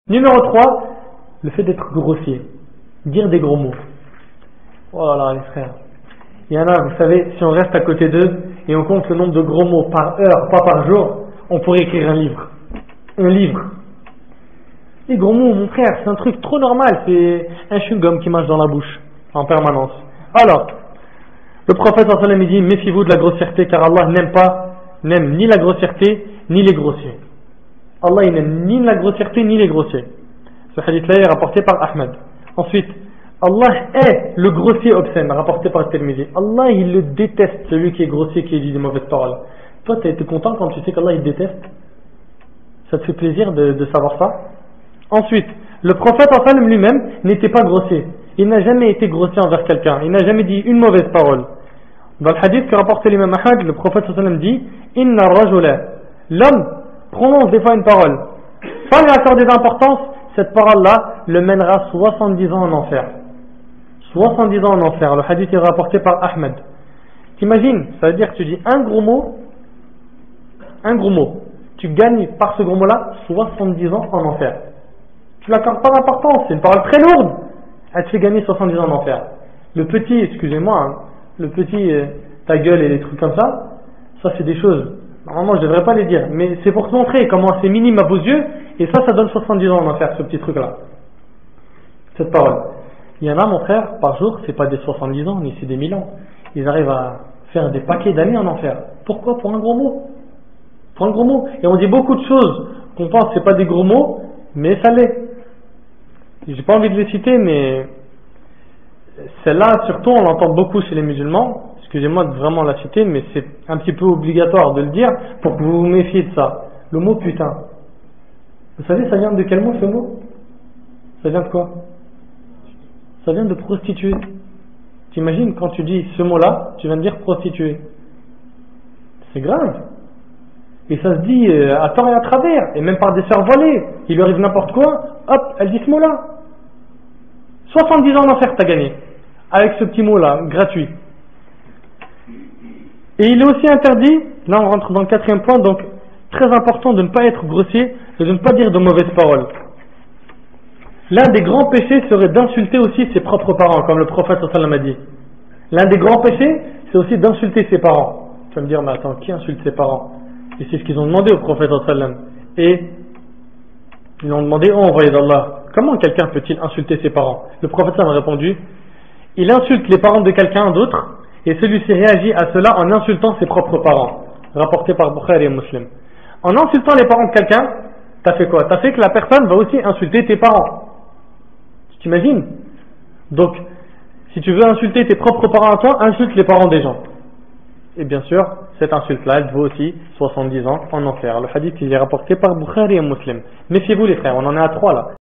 Numéro 3, le fait d'être grossier, dire des gros mots. Oh là là, les frères. Il y en a, vous savez, si on reste à côté d'eux et on compte le nombre de gros mots par heure, pas par jour, on pourrait écrire un livre. Un livre. Les gros mots, mon frère, c'est un truc trop normal. C'est un chewing-gum qui marche dans la bouche en permanence. Alors, le prophète sallallahu alayhi wa sallam dit, méfiez-vous de la grossièreté car Allah n'aime ni la grossièreté ni les grossiers. Allah il n'aime ni la grossièreté ni les grossiers. Ce hadith-là est rapporté par Ahmed. Ensuite, Allah est le grossier obscène, rapporté par Tirmidhi. Allah il le déteste, celui qui est grossier, qui dit des mauvaises paroles. Toi, tu es content quand tu sais qu'Allah il déteste? Ça te fait plaisir de savoir ça? Ensuite, le prophète sallallahu alayhi wa sallam lui-même n'était pas grossier. Il n'a jamais été grossier envers quelqu'un. Il n'a jamais dit une mauvaise parole. Dans le hadith que rapporte l'imam Ahmad, le prophète sallallahu alayhi wa sallam dit, Inna rajula, l'homme prononce des fois une parole, sans lui accorder d'importance, cette parole-là le mènera 70 ans en enfer. 70 ans en enfer. Le hadith est rapporté par Ahmed. T'imagines, ça veut dire que tu dis un gros mot, tu gagnes par ce gros mot-là 70 ans en enfer. Tu l'accordes pas d'importance, c'est une parole très lourde, elle te fait gagner 70 ans en enfer. Le petit, excusez-moi, hein, le petit ta gueule et les trucs comme ça c'est des choses. Normalement, je ne devrais pas les dire, mais c'est pour te montrer comment c'est minime à vos yeux, et ça donne 70 ans en enfer, ce petit truc-là. Cette parole. Il y en a, mon frère, par jour, c'est pas des 70 ans, mais c'est des 1000 ans. Ils arrivent à faire des paquets d'années en enfer. Pourquoi? Pour un gros mot. Pour un gros mot. Et on dit beaucoup de choses qu'on pense que c'est pas des gros mots, mais ça l'est. J'ai pas envie de les citer, mais celle-là, surtout, on l'entend beaucoup chez les musulmans. Excusez-moi de vraiment la citer, mais c'est un petit peu obligatoire de le dire pour que vous vous méfiez de ça. Le mot putain. Vous savez, ça vient de quel mot ce mot? Ça vient de quoi? Ça vient de prostituée. T'imagines, quand tu dis ce mot-là, tu viens de dire prostituée. C'est grave. Et ça se dit à tort et à travers, et même par des sœurs voilées. Il lui arrive n'importe quoi, hop, elle dit ce mot-là. 70 ans d'enfer t'as gagné. Avec ce petit mot-là, gratuit. Et il est aussi interdit, là on rentre dans le 4e point, donc très important de ne pas être grossier et de ne pas dire de mauvaises paroles. L'un des grands péchés serait d'insulter aussi ses propres parents, comme le prophète sallallahu alayhi wa sallam a dit. L'un des grands péchés, c'est aussi d'insulter ses parents. Tu vas me dire, mais attends, qui insulte ses parents? Et c'est ce qu'ils ont demandé au prophète sallallahu alayhi wa sallam. Et ils ont demandé, oh envoyé d'Allah, comment quelqu'un peut-il insulter ses parents? Le prophète sallallahu alayhi wa sallam a répondu, il insulte les parents de quelqu'un d'autre, et celui-ci réagit à cela en insultant ses propres parents. Rapporté par Bukhari et Muslim. En insultant les parents de quelqu'un, t'as fait quoi? T'as fait que la personne va aussi insulter tes parents. Tu t'imagines? Donc, si tu veux insulter tes propres parents à toi, insulte les parents des gens. Et bien sûr, cette insulte-là, elle vaut aussi 70 ans en enfer. Le hadith, il est rapporté par Bukhari et Muslim. Méfiez-vous les frères, on en est à 3 là.